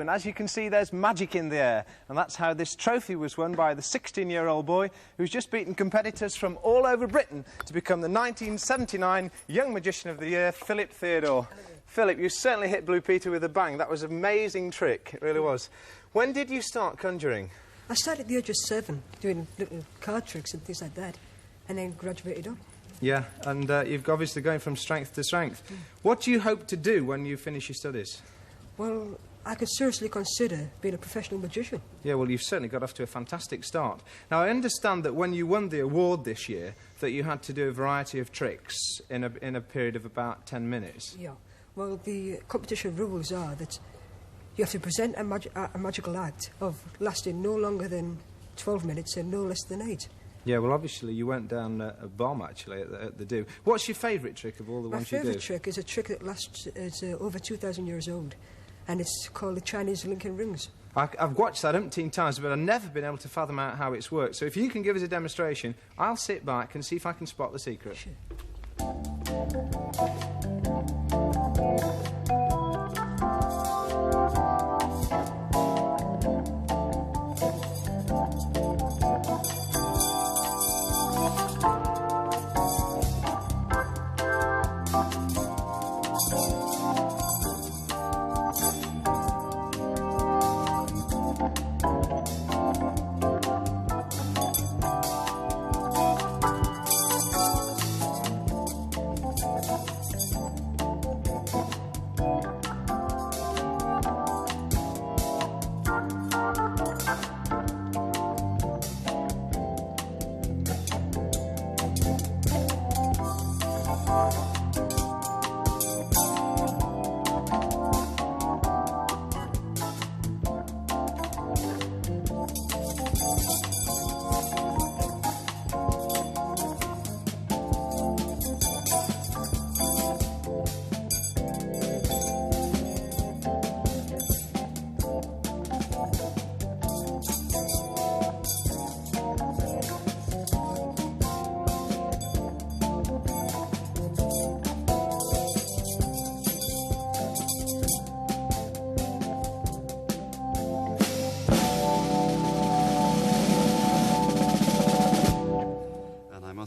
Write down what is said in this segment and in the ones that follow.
And as you can see, there's magic in the air. And that's how this trophy was won by the 16-year-old boy who's just beaten competitors from all over Britain to become the 1979 Young Magician of the Year, Philip Theodore. Philip, you certainly hit Blue Peter with a bang. That was an amazing trick, it really was. When did you start conjuring? I started at the age of 7, doing little card tricks and things like that, and then graduated on. Yeah, and you've obviously going from strength to strength. What do you hope to do when you finish your studies? Well, I could seriously consider being a professional magician. Yeah, well, you've certainly got off to a fantastic start. Now, I understand that when you won the award this year, that you had to do a variety of tricks in a period of about 10 minutes. Yeah. Well, the competition rules are that you have to present a magical act of lasting no longer than 12 minutes and no less than 8. Yeah, well, obviously, you went down a bomb, actually, at the do. What's your favourite trick of all the ones you do? My favourite trick is a trick that lasts over 2,000 years old, and it's called the Chinese Lincoln Rings. I've watched that umpteen times, but I've never been able to fathom out how it's worked. So if you can give us a demonstration, I'll sit back and see if I can spot the secret. Sure.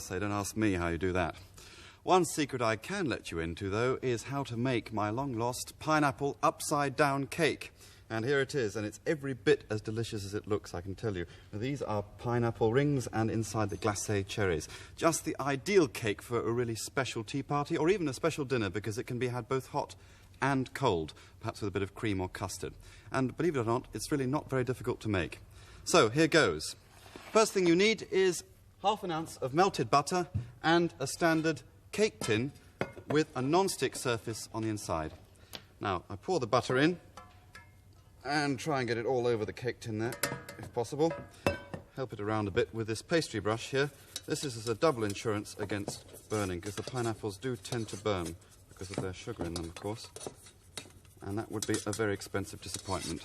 Don't ask me how you do that. One secret I can let you into, though, is how to make my long-lost pineapple upside-down cake. And here it is, and it's every bit as delicious as it looks, I can tell you. These are pineapple rings, and inside the glacé cherries. Just the ideal cake for a really special tea party, or even a special dinner, because it can be had both hot and cold, perhaps with a bit of cream or custard. And believe it or not, it's really not very difficult to make. So, here goes. First thing you need is half an ounce of melted butter and a standard cake tin with a non-stick surface on the inside. Now, I pour the butter in and try and get it all over the cake tin there, if possible. Help it around a bit with this pastry brush here. This is as a double insurance against burning, because the pineapples do tend to burn because of their sugar in them, of course. And that would be a very expensive disappointment.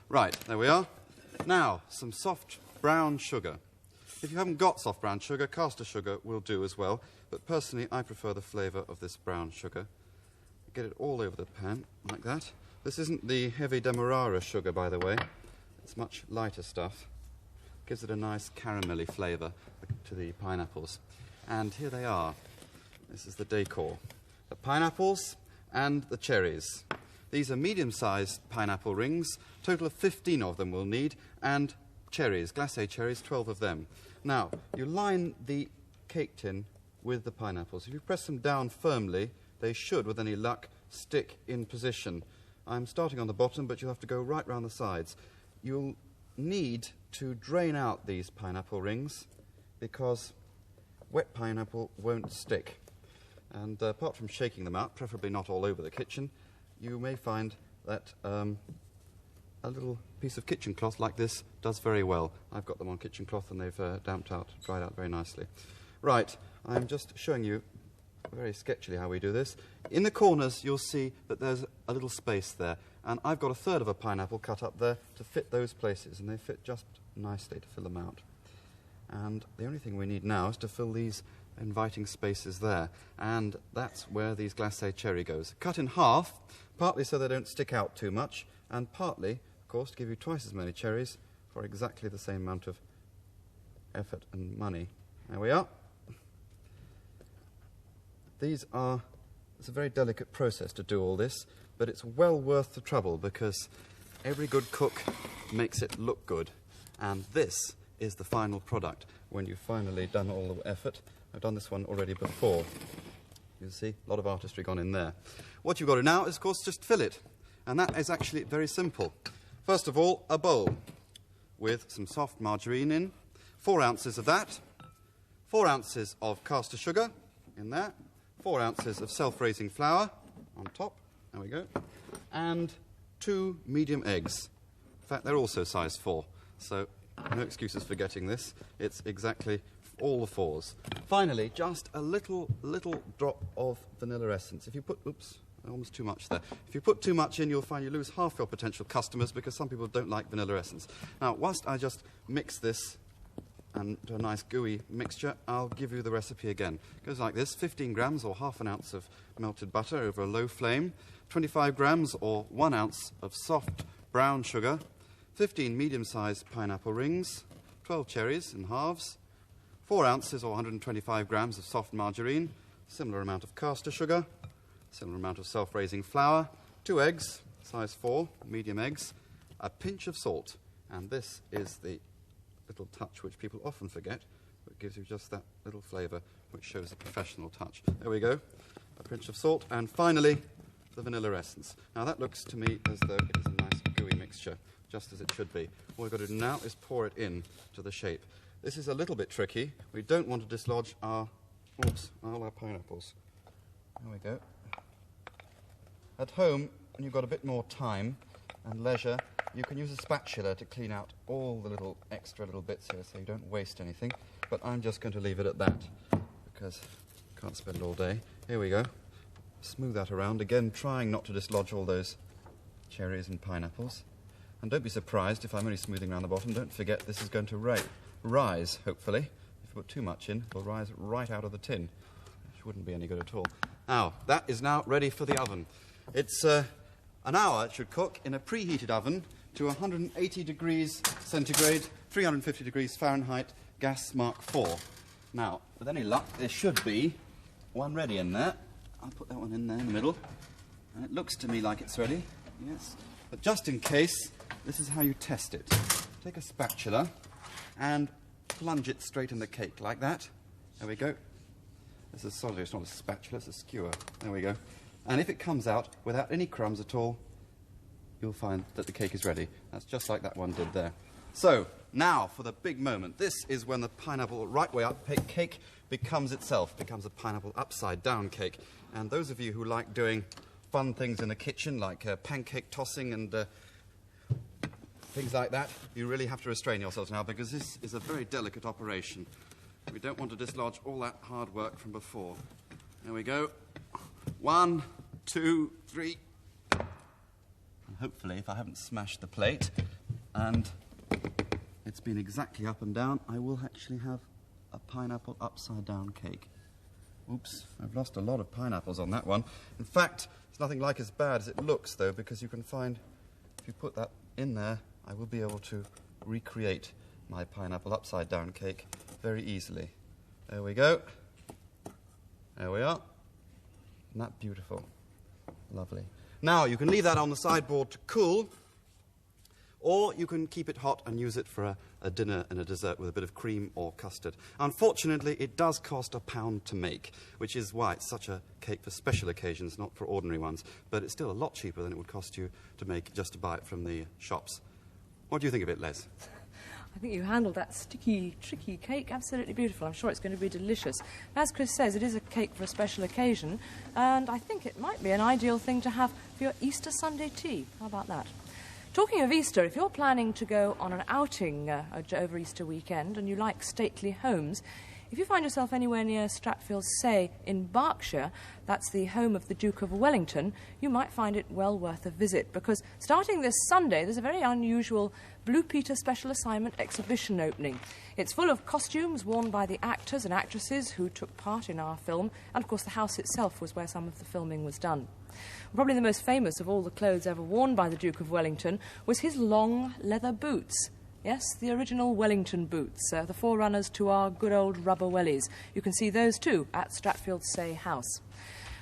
Right, there we are. Now, some soft brown sugar. If you haven't got soft brown sugar, caster sugar will do as well. But personally, I prefer the flavour of this brown sugar. Get it all over the pan, like that. This isn't the heavy demerara sugar, by the way. It's much lighter stuff. Gives it a nice caramelly flavour to the pineapples. And here they are. This is the decor. The pineapples and the cherries. These are medium-sized pineapple rings. Total of 15 of them we'll need. And cherries, glacé cherries, 12 of them. Now, you line the cake tin with the pineapples. If you press them down firmly, they should, with any luck, stick in position. I'm starting on the bottom, but you'll have to go right round the sides. You'll need to drain out these pineapple rings because wet pineapple won't stick. And apart from shaking them out, preferably not all over the kitchen, you may find that a little piece of kitchen cloth like this does very well. I've got them on kitchen cloth and they've dried out very nicely. Right, I'm just showing you very sketchily how we do this. In the corners you'll see that there's a little space there, and I've got a third of a pineapple cut up there to fit those places, and they fit just nicely to fill them out. And the only thing we need now is to fill these inviting spaces there. And that's where these glacé cherry goes. Cut in half, partly so they don't stick out too much, and partly, of course, to give you twice as many cherries for exactly the same amount of effort and money. There we are. It's a very delicate process to do all this, but it's well worth the trouble because every good cook makes it look good. And this is the final product when you've finally done all the effort. I've done this one already before. You see, a lot of artistry gone in there. What you've got to do now is, of course, just fill it. And that is actually very simple. First of all, a bowl with some soft margarine in, 4 ounces of that, 4 ounces of caster sugar in there, 4 ounces of self-raising flour on top, there we go, and 2 medium eggs. In fact, they're also size 4, so no excuses for getting this. It's exactly all the 4s. Finally, just a little drop of vanilla essence. If you put, oops, almost too much there. If you put too much in, you'll find you lose half your potential customers because some people don't like vanilla essence. Now, whilst I just mix this and do a nice gooey mixture, I'll give you the recipe again. It goes like this: 15 grams or half an ounce of melted butter over a low flame, 25 grams or 1 ounce of soft brown sugar, 15 medium-sized pineapple rings, 12 cherries in halves, 4 ounces or 125 grams of soft margarine, similar amount of caster sugar, similar amount of self-raising flour, 2 eggs, size 4, medium eggs, a pinch of salt, and this is the little touch which people often forget, but gives you just that little flavour which shows a professional touch. There we go, a pinch of salt, and finally the vanilla essence. Now that looks to me as though it is a nice gooey mixture, just as it should be. All we've got to do now is pour it in to the shape. This is a little bit tricky. We don't want to dislodge all our pineapples. There we go. At home, when you've got a bit more time and leisure, you can use a spatula to clean out all the little extra little bits here so you don't waste anything. But I'm just going to leave it at that because I can't spend all day. Here we go. Smooth that around. Again, trying not to dislodge all those cherries and pineapples. And don't be surprised if I'm only smoothing around the bottom. Don't forget this is going to rise, hopefully. If you put too much in, it'll rise right out of the tin, which wouldn't be any good at all. Now, that is now ready for the oven. It's an hour it should cook in a preheated oven to 180 degrees centigrade, 350 degrees Fahrenheit, gas Mark IV. Now, with any luck, there should be one ready in there. I'll put that one in there in the middle. And it looks to me like it's ready, yes. But just in case, this is how you test it. Take a spatula and plunge it straight in the cake, like that. There we go. This is sorry, it's not a spatula, it's a skewer. There we go. And if it comes out without any crumbs at all, you'll find that the cake is ready. That's just like that one did there. So, now for the big moment. This is when the pineapple right way up cake becomes itself, becomes a pineapple upside-down cake. And those of you who like doing fun things in the kitchen, like pancake tossing and things like that, you really have to restrain yourselves now because this is a very delicate operation. We don't want to dislodge all that hard work from before. There we go. 1, 2, 3. And hopefully, if I haven't smashed the plate and it's been exactly up and down, I will actually have a pineapple upside-down cake. Oops, I've lost a lot of pineapples on that one. In fact, it's nothing like as bad as it looks, though, because you can find, if you put that in there, I will be able to recreate my pineapple upside-down cake very easily. There we go. There we are. Isn't that beautiful? Lovely. Now, you can leave that on the sideboard to cool, or you can keep it hot and use it for a dinner and a dessert with a bit of cream or custard. Unfortunately, it does cost £1 to make, which is why it's such a cake for special occasions, not for ordinary ones. But it's still a lot cheaper than it would cost you to make just to buy it from the shops. What do you think of it, Les? I think you handled that sticky, tricky cake absolutely beautiful. I'm sure it's going to be delicious. As Chris says, it is a cake for a special occasion, and I think it might be an ideal thing to have for your Easter Sunday tea. How about that? Talking of Easter, if you're planning to go on an outing over Easter weekend and you like stately homes, If you find yourself anywhere near Stratfield-Say in Berkshire, that's the home of the Duke of Wellington, you might find it well worth a visit, because starting this Sunday there's a very unusual Blue Peter Special Assignment exhibition opening. It's full of costumes worn by the actors and actresses who took part in our film, and of course the house itself was where some of the filming was done. Probably the most famous of all the clothes ever worn by the Duke of Wellington was his long leather boots. Yes, the original Wellington boots, the forerunners to our good old rubber wellies. You can see those too at Stratfield-Say House.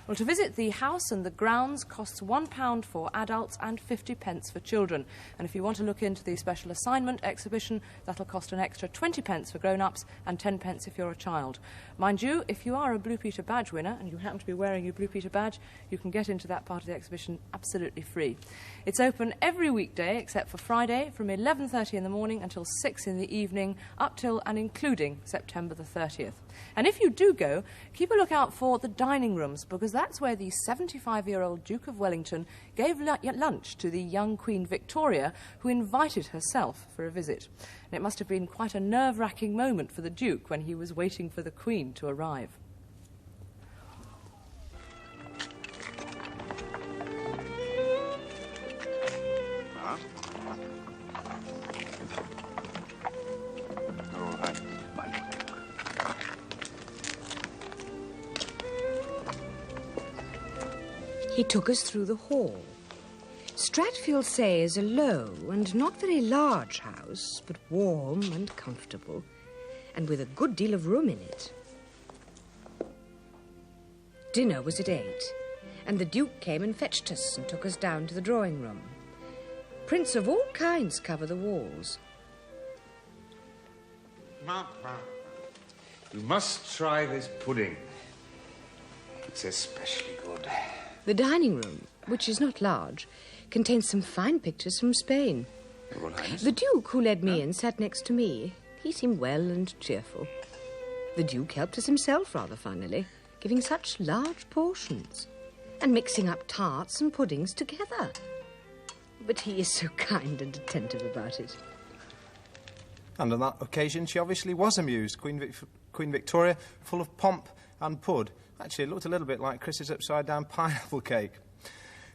Well, to visit the house and the grounds costs £1 for adults and 50p for children. And if you want to look into the special assignment exhibition, that'll cost an extra 20p for grown-ups and 10p if you're a child. Mind you, if you are a Blue Peter badge winner and you happen to be wearing your Blue Peter badge, you can get into that part of the exhibition absolutely free. It's open every weekday except for Friday from 11:30 in the morning until 6 in the evening, up till and including September the 30th. And if you do go, keep a lookout for the dining rooms, because that's where the 75-year-old Duke of Wellington gave lunch to the young Queen Victoria, who invited herself for a visit. And it must have been quite a nerve-wracking moment for the Duke when he was waiting for the Queen to arrive. He took us through the hall. Stratfield-Say is a low and not very large house, but warm and comfortable, and with a good deal of room in it. Dinner was at 8, and the Duke came and fetched us and took us down to the drawing room. Prints of all kinds cover the walls. You must try this pudding. It's especially good. The dining room, which is not large, contains some fine pictures from Spain. Your Royal Highness? The Duke, who led me in, sat next to me. He seemed well and cheerful. The Duke helped us himself rather funnily, giving such large portions and mixing up tarts and puddings together. But he is so kind and attentive about it. And on that occasion, she obviously was amused. Queen Victoria, full of pomp and pud. Actually, it looked a little bit like Chris's upside-down pineapple cake.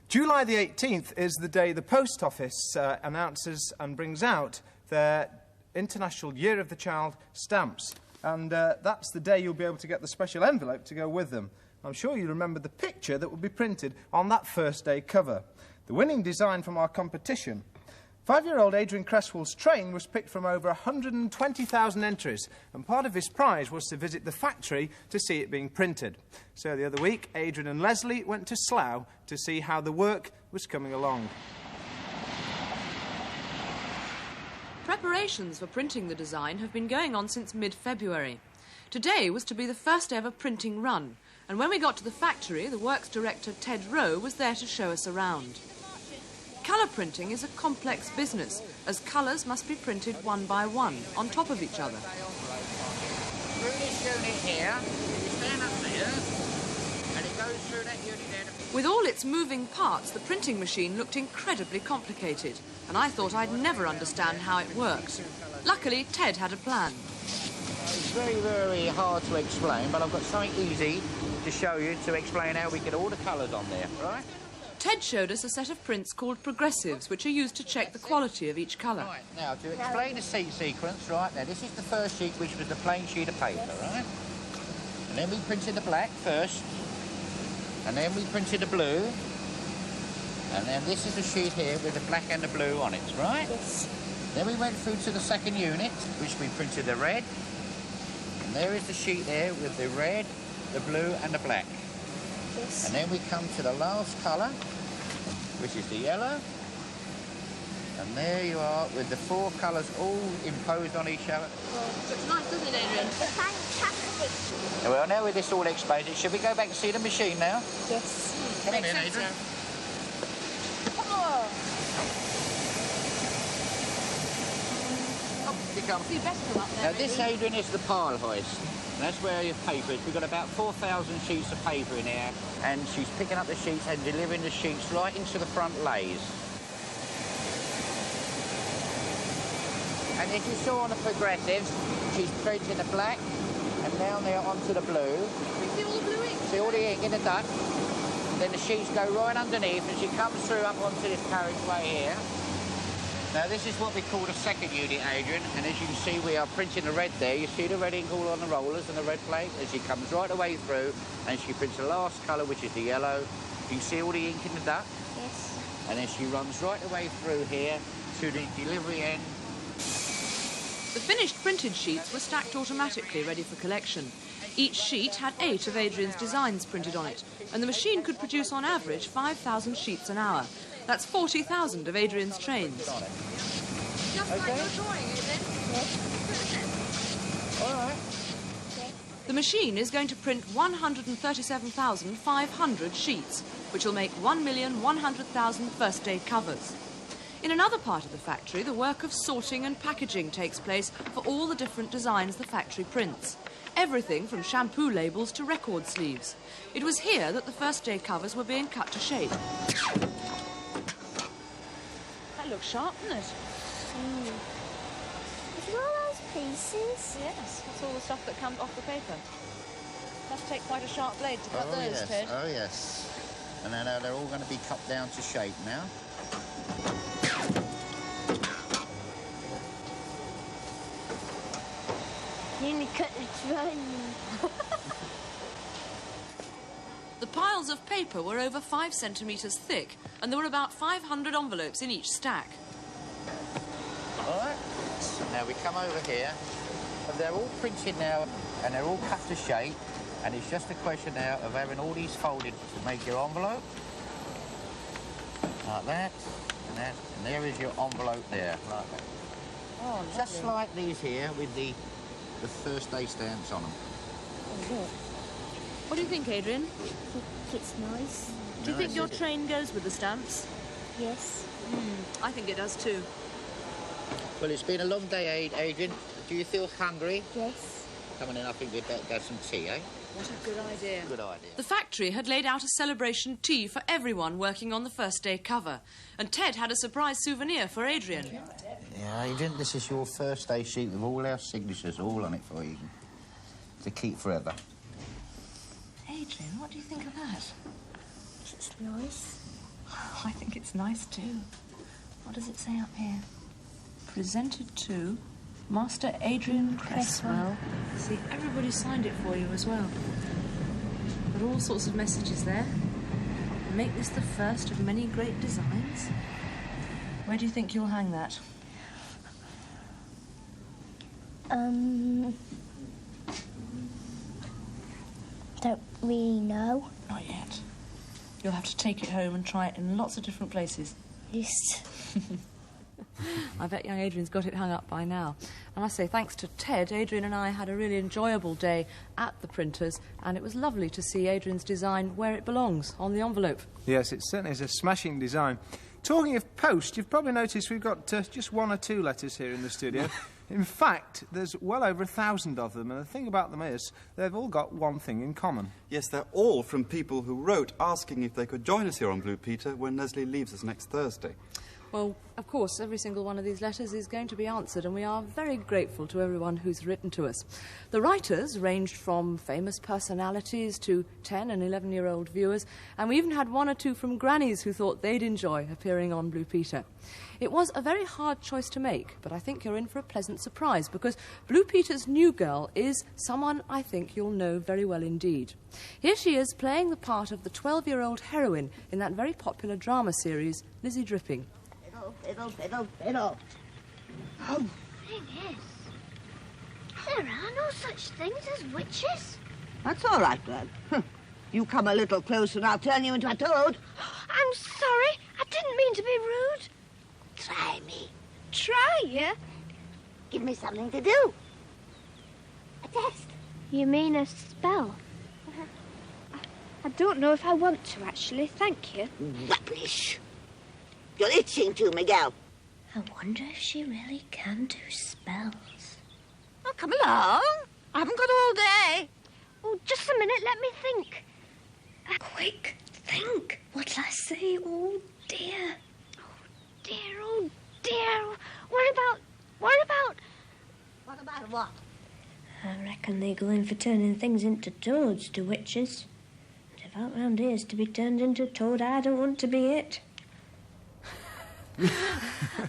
July the 18th is the day the Post Office announces and brings out their International Year of the Child stamps. And that's the day you'll be able to get the special envelope to go with them. I'm sure you remember the picture that will be printed on that first day cover. The winning design from our competition. 5-year-old Adrian Cresswell's train was picked from over 120,000 entries, and part of his prize was to visit the factory to see it being printed. So the other week, Adrian and Lesley went to Slough to see how the work was coming along. Preparations for printing the design have been going on since mid-February. Today was to be the first ever printing run, and when we got to the factory, the works director Ted Rowe was there to show us around. Colour printing is a complex business, as colours must be printed one by one, on top of each other. Through this unit here, you stand up there, and it goes through that unit there. With all its moving parts, the printing machine looked incredibly complicated, and I thought I'd never understand how it worked. Luckily, Ted had a plan. It's very, very hard to explain, but I've got something easy to show you to explain how we get all the colours on there, right? Ted showed us a set of prints called progressives, which are used to check the quality of each colour. Right, now, to explain the seat sequence, right, now, this is the first sheet, which was the plain sheet of paper, right? And then we printed the black first, and then we printed the blue, and then this is the sheet here with the black and the blue on it, right? Yes. Then we went through to the second unit, which we printed the red, and there is the sheet there with the red, the blue and the black. Yes. And then we come to the last colour, which is the yellow. And there you are with the 4 colours all imposed on each other. It's nice, isn't it, Adrian? Fantastic. Well, now with this all explained, should we go back and see the machine now? Yes. Come on in, Adrian. Oh. You come. See, better come up there, Now this, Adrian, is the pile hoist. And that's where your paper is. We've got about 4,000 sheets of paper in here, and she's picking up the sheets and delivering the sheets right into the front lays. And as you saw on the progressives, she's printing the black and down there onto the blue. You see all the blue ink? See all the ink in the duct? Then the sheets go right underneath and she comes through up onto this carriageway here. Now this is what we call the second unit, Adrian, and as you can see we are printing the red there. You see the red ink all on the rollers and the red plate as she comes right the way through and she prints the last colour, which is the yellow. You can see all the ink in the duct? Yes. And then she runs right the way through here to the delivery end. The finished printed sheets were stacked automatically, ready for collection. Each sheet had 8 of Adrian's designs printed on it, and the machine could produce on average 5,000 sheets an hour. That's 40,000 of Adrian's trains. Just like your drawing, Adrian? Yes. All right. The machine is going to print 137,500 sheets, which will make 1,100,000 first-day covers. In another part of the factory, the work of sorting and packaging takes place for all the different designs the factory prints. Everything from shampoo labels to record sleeves. It was here that the first-day covers were being cut to shape. That looks sharp, doesn't it? Is it all those pieces? Yes, that's all the stuff that comes off the paper. Must take quite a sharp blade to cut those, yes. Ted. Oh, yes. And then they're all going to be cut down to shape now. Nearly cut the train. The piles of paper were over 5 centimetres thick, and there were about 500 envelopes in each stack. All right. Now we come over here, and they're all printed now, and they're all cut to shape, and it's just a question now of having all these folded to make your envelope. Like that, and that, and there is your envelope there, like that. Oh, Just like these here with the first day stamps on them. What do you think, Adrian? It's nice. Do you think your train goes with the stamps? Yes. I think it does too. Well, it's been a long day, Adrian. Do you feel hungry? Yes. Come on in, I think we'd better have some tea, eh? What a good idea. Good idea. The factory had laid out a celebration tea for everyone working on the first day cover, and Ted had a surprise souvenir for Adrian. Yeah, Adrian, this is your first day sheet with all our signatures all on it for you to keep forever. Adrian, what do you think of that? It's nice. I think it's nice too. What does it say up here? Presented to Master Adrian Cresswell. See, everybody signed it for you as well. Got all sorts of messages there. Make this the first of many great designs. Where do you think you'll hang that? Don't really know. Not yet. You'll have to take it home and try it in lots of different places. Yes. I bet young Adrian's got it hung up by now. I must say, thanks to Ted, Adrian and I had a really enjoyable day at the printers, and it was lovely to see Adrian's design where it belongs, on the envelope. Yes, it certainly is a smashing design. Talking of post, you've probably noticed we've got just 1 or 2 letters here in the studio. In fact, there's well over 1,000 of them, and the thing about them is they've all got one thing in common. Yes, they're all from people who wrote asking if they could join us here on Blue Peter when Lesley leaves us next Thursday. Well, of course, every single one of these letters is going to be answered, and we are very grateful to everyone who's written to us. The writers ranged from famous personalities to 10- and 11-year-old viewers, and we even had 1 or 2 from grannies who thought they'd enjoy appearing on Blue Peter. It was a very hard choice to make, but I think you're in for a pleasant surprise, because Blue Peter's new girl is someone I think you'll know very well indeed. Here she is playing the part of the 12-year-old heroine in that very popular drama series, Lizzie Dripping. Fiddle. Oh. Thing is, there are no such things as witches. That's all right, then. You come a little closer and I'll turn you into a toad. I'm sorry. I didn't mean to be rude. Try me. Try you? Give me something to do. A test. You mean a spell? I don't know if I want to, actually. Thank you. Rubbish. You're itching to, Miguel. I wonder if she really can do spells. Oh, come along. I haven't got all day. Oh, just a minute. Let me think. Quick, think. What'll I say? Oh, dear. Oh, dear, oh, dear. What about... What about what? I reckon they go in for turning things into toads to witches. And if out round here's to be turned into a toad, I don't want to be it.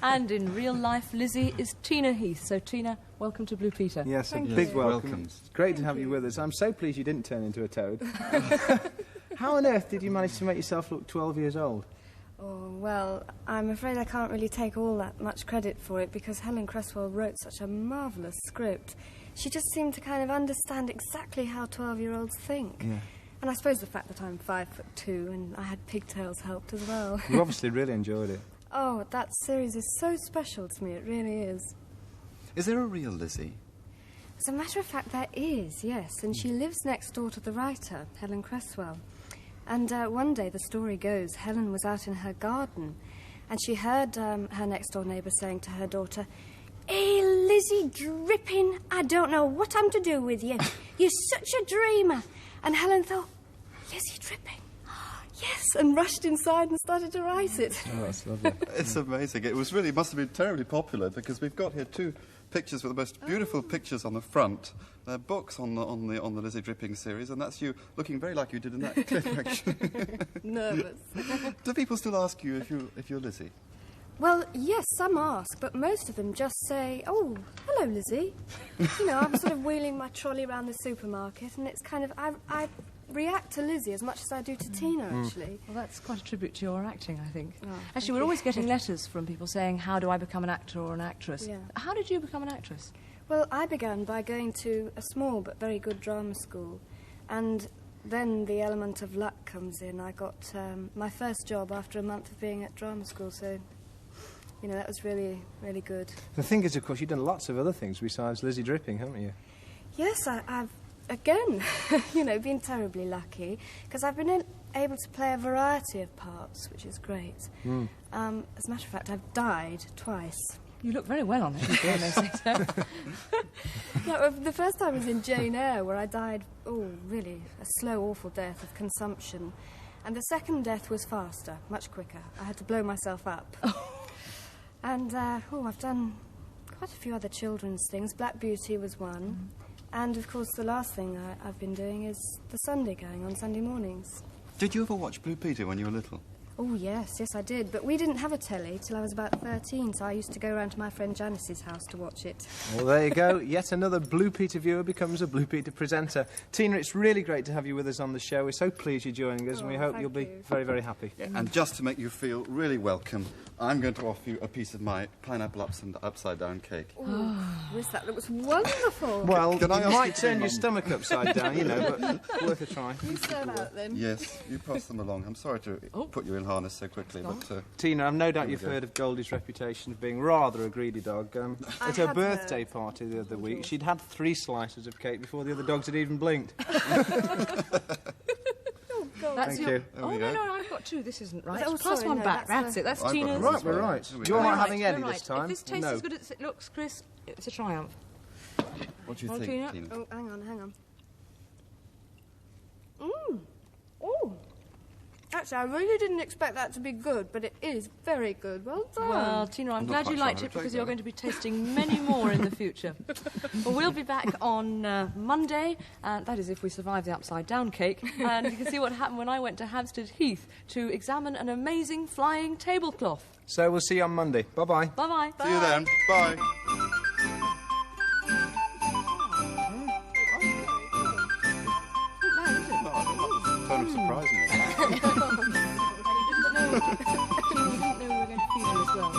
And in real life, Lizzie is Tina Heath. So, Tina, welcome to Blue Peter. Yes, Thank a you. big welcome. Welcome. It's great to have you with us. I'm so pleased you didn't turn into a toad. How on earth did you manage to make yourself look 12 years old? Oh, well, I'm afraid I can't really take all that much credit for it because Helen Cresswell wrote such a marvellous script. She just seemed to kind of understand exactly how 12-year-olds think. Yeah. And I suppose the fact that I'm 5'2" and I had pigtails helped as well. You obviously really enjoyed it. Oh, that series is so special to me, it really is. Is there a real Lizzie? As a matter of fact, there is, yes, and she lives next door to the writer, Helen Cresswell. And one day, the story goes, Helen was out in her garden, and she heard her next-door neighbour saying to her daughter, "Hey, Lizzie Dripping, I don't know what I'm to do with you. You're such a dreamer." And Helen thought, Lizzie Dripping? Yes, and rushed inside and started to write it. Oh, that's lovely. It's amazing. It must have been terribly popular because we've got here 2 pictures with the most beautiful pictures on the front. They're books on the Lizzie Dripping series, and that's you looking very like you did in that clip, actually. Nervous. Do people still ask you if you're Lizzie? Well, yes, some ask, but most of them just say, "Oh, hello, Lizzie." You know, I'm sort of wheeling my trolley around the supermarket, and it's kind of... I react to Lizzie as much as I do to Tina, actually. Well, that's quite a tribute to your acting, I think. Oh, Actually, thank we're you. always getting letters from people saying, how do I become an actor or an actress? Yeah. How did you become an actress? Well, I began by going to a small but very good drama school, and then the element of luck comes in. I got my first job after a month of being at drama school, so... You know, that was really, really good. The thing is, of course, you've done lots of other things besides Lizzie Dripping, haven't you? Yes, I've, again, you know, been terribly lucky, because I've been able to play a variety of parts, which is great. As a matter of fact, I've died twice. You look very well on it, if I may say so. No, the first time was in Jane Eyre, where I died, really, a slow, awful death of consumption. And the second death was faster, much quicker. I had to blow myself up. And, I've done quite a few other children's things. Black Beauty was one. And, of course, the last thing I've been doing is the Sunday going on Sunday mornings. Did you ever watch Blue Peter when you were little? Oh, yes, I did. But we didn't have a telly till I was about 13, so I used to go around to my friend Janice's house to watch it. Well, there you go. Yet another Blue Peter viewer becomes a Blue Peter presenter. Tina, it's really great to have you with us on the show. We're so pleased you're joining us, and we hope you'll be very, very happy. Yeah, and just to make you feel really welcome, I'm going to offer you a piece of my pineapple upside-down cake. Wish that looks wonderful. Well, Can I you ask might you to turn your mum? stomach upside down, you know, but worth a try. You serve out, then. Yes, you pass them along. I'm sorry to put you in harness so quickly, but... Tina, I've no doubt Here we you've go. heard of Goldie's reputation of being rather a greedy dog. I At her had birthday party the other week, she'd had 3 slices of cake before the other dogs had even blinked. That's Thank your... you. Oh, we no, go. no, I've got 2. This isn't right. Oh, Pass sorry, one no, back. that's That's it. That's I've got Tina's. them. Right, we're right. Here we Do you go. want Right, having any right. this time? If this tastes no. as good as it looks, Chris, it's a triumph. What do you Well, think, Tina? Tina? Oh, hang on. Oh. Actually, I really didn't expect that to be good, but it is very good. Well done. Well, Tina, I'm I'm not glad quite you sure liked how it to take because you're that. going to be tasting many more in the future. Well, we'll be back on Monday, that is if we survive the upside-down cake, and you can see what happened when I went to Hampstead Heath to examine an amazing flying tablecloth. So we'll see you on Monday. Bye-bye. Bye-bye. See you then. Bye. Tone of surprising. You didn't know we were going to feed you as well.